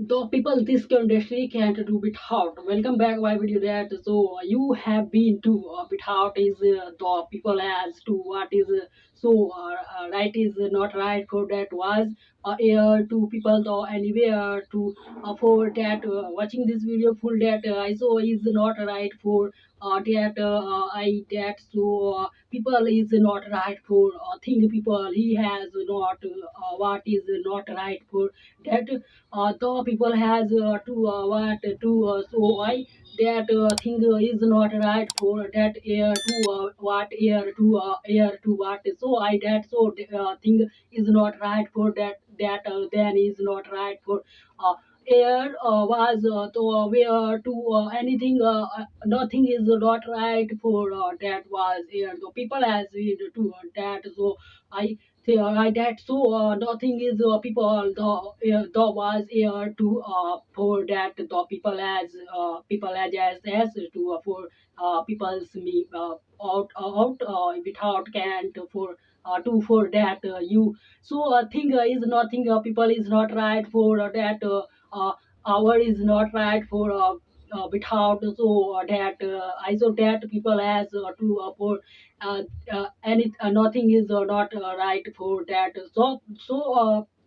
The people this industry can't do bit out. Welcome back my video that you have been to bit out is the people as to what is right is not right for that was air to people or anywhere to for that watching this video full that I saw is not right for that I that people is not right for think people he has not what is not right for that the people has to what to so I that thing is not right for that air to what air to what so I that thing is not right for that then is not right for uh, air was to where to anything nothing is not right for that was air the people has been to that so I I that nothing is people the was here to for that the people as to for people's me out without can't for to for that you so thing is nothing people is not right for that hour is not right for without that I so that people has to for any nothing is not right for that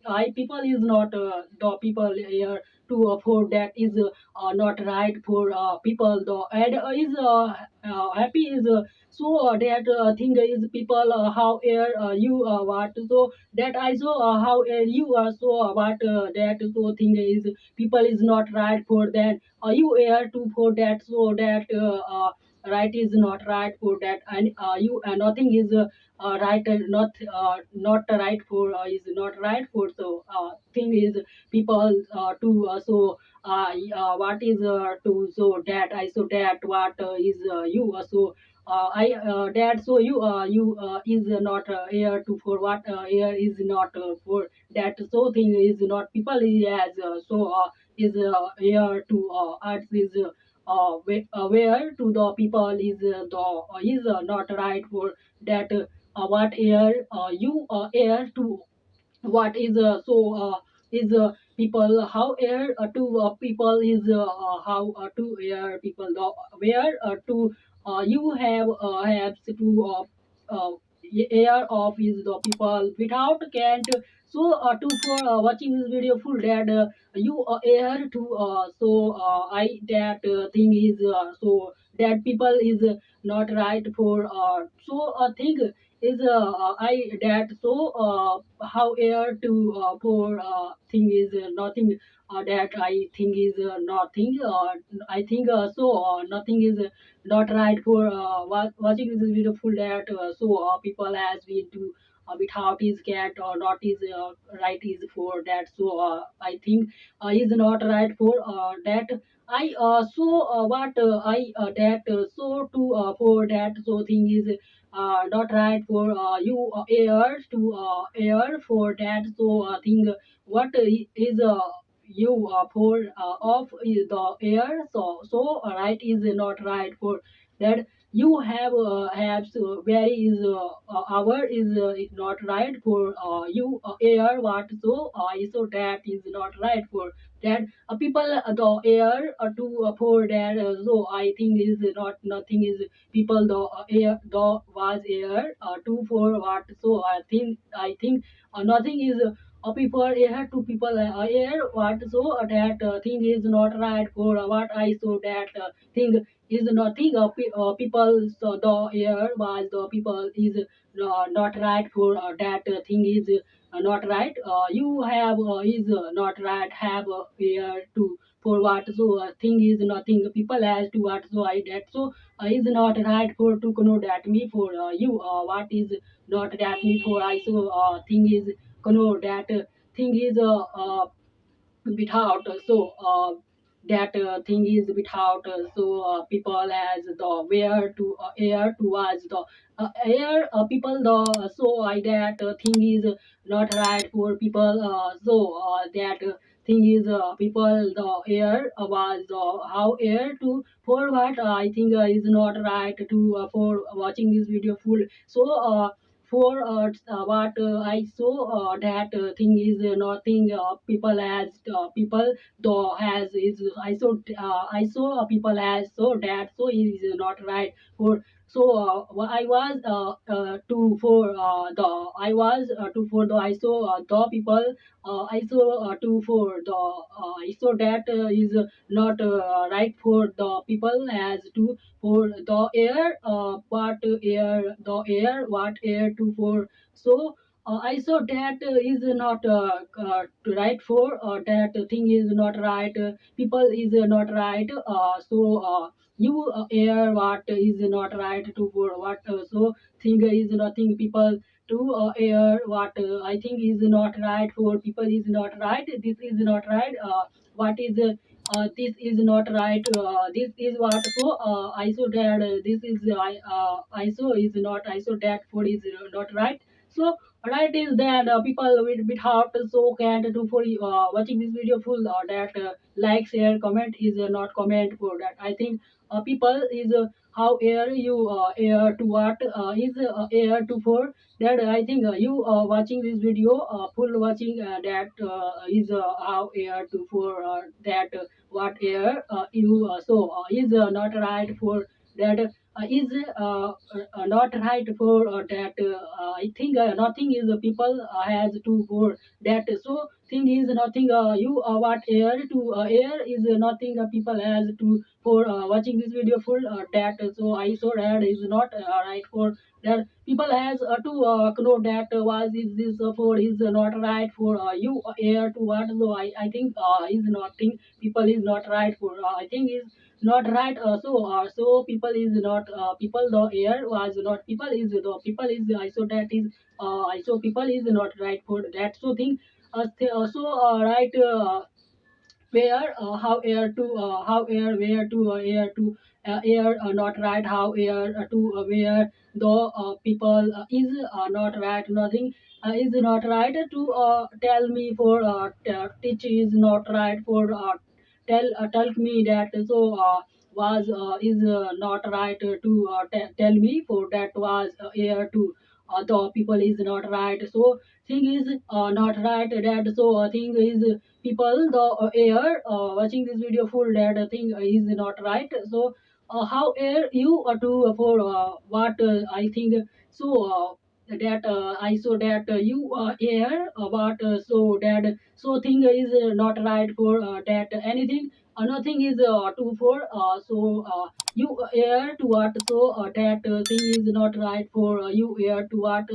I people is not the people here to afford that is not right for people the and is happy is that thing is people how air you what so that I so how air you are so what that so thing is people is not right for that you air to for that so that right is not right for that and you nothing is right not right for is not right for thing is people to what is to so that I so that what is you I that so you is not here to for what here is not for that so thing is not people is as is here to arts is where to the people is is not right for that what air you air to what is is people how air to people is how to air people the where to you have to air of is the people without can't to for watching this video full that you air to I that thing is that people is not right for thing is I that how air to for thing is nothing that I think is nothing I think nothing is not right for watching this video full that people has been to without his cat or not is right is for that I think is not right for that I what I that to for that thing is not right for you air to air for that thing what is you for off is the air right is not right for that you have where is hour is not right for you air what so that is not right for that people the air to for that I think is not nothing is people the air the was air to for what I think nothing is people air to people air what that thing is not right for what I so that thing is nothing people so the air was the people is not right for that thing is not right you have is not right have air to for what thing is nothing people has to what I that is not right for to know that me for you what is not that me for I thing is know that thing is without that thing is without people as the where to air towards the air people the I that thing is not right for people that thing is people the air was how air to for what I think is not right to for watching this video full for what I saw that thing is nothing people as people though has is I saw people as so that so is not right for so I was to for the I was to for the I saw the people I saw to for the I saw that is not right for the people as to for the air what air the air what air to for so I saw that is not right for that thing is not right people is not right so you air what is not right to for what so thing is nothing people to air what I think is not right for people is not right this is not right what is this is not right this is what so I saw that this is I saw is not I saw that food is not right so right is that people with bit hard so can do for watching this video full that like share comment is not comment for that I think people is how air you air to what is air to for that I think you watching this video full watching that is how air to for that what air you so is not right for that is not right for that I think nothing is people has to for that so thing is nothing you what air to air is nothing people has to for watching this video full that so I saw that is not right for that people has to know that was is this for is not right for you air to what so I think is nothing people is not right for I think is not right so people is not people the air was not people is the people is I so that is I so people is not right for that so thing so right where how air to how air where to air to air not right how air to where the people is not right nothing is not right to tell me for teach is not right for tell me that so was is not right to tell me for that was air to the people is not right so thing is not right that so thing is people the air watching this video full that thing is not right so how air you to for what I think so that I saw that you air about so that so thing is not right for that anything nothing is to for you air to what so that thing is not right for you air to what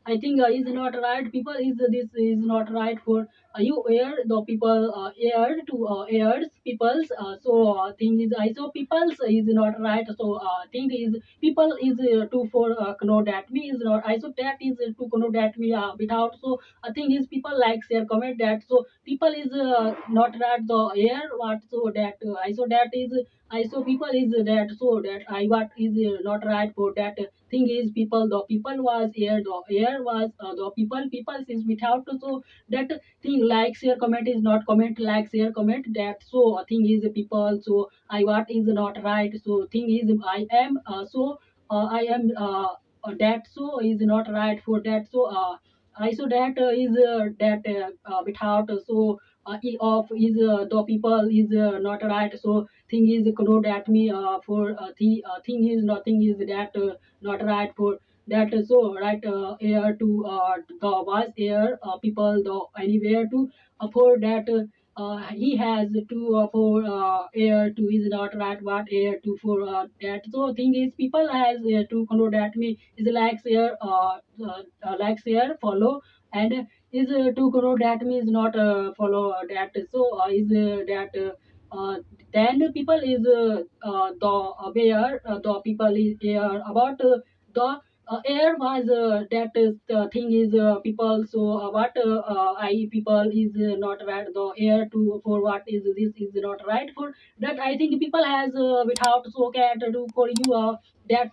I think is not right people is this is not right for you air the people air to airs people's so thing is I so people's is not right so thing is people is to for know that me is not I so that is to know that me without so I think is people like share comment that so people is not right the air what so that I so that is I so people is that so that I what is not right for that thing is people the people was air the air was the people is without so that thing like share comment is not comment like share comment that so thing is people so I what is not right so thing is I am I am that so is not right for that so I so that is that without so of is the people is not right so thing is know that me for the thing is nothing is that not right for that so right air to the was air people the anywhere to for that he has to for air to is not right what air to for that so thing is people has to know that me is like share follow and is to know that me is not follow that so is that then people is the aware the people is about the air was that is the thing is people so what I people is not right the air to for what is this is not right for that I think people has without so can do for you that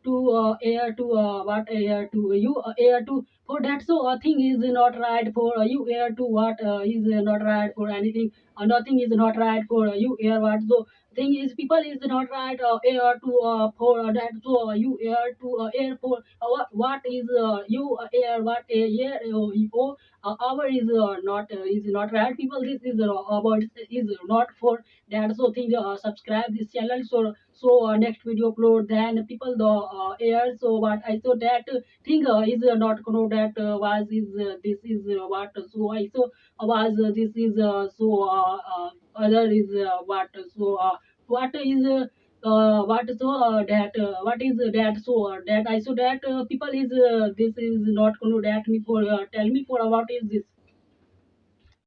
to air to what air to you air to for that. So a thing is not right for you air to what is not right for anything. Nothing is not right for you air what. So thing is people is not right air to for that. So you air to air for what is you air what air our is not right people. This is about is not for that. So think subscribe this channel. So next video upload then people the air. So what I saw that thing is not know that was is this is what. So I so was this is other is what. So what is what so that what is that. So that I so that people is this is not gonna that me for tell me for what is this.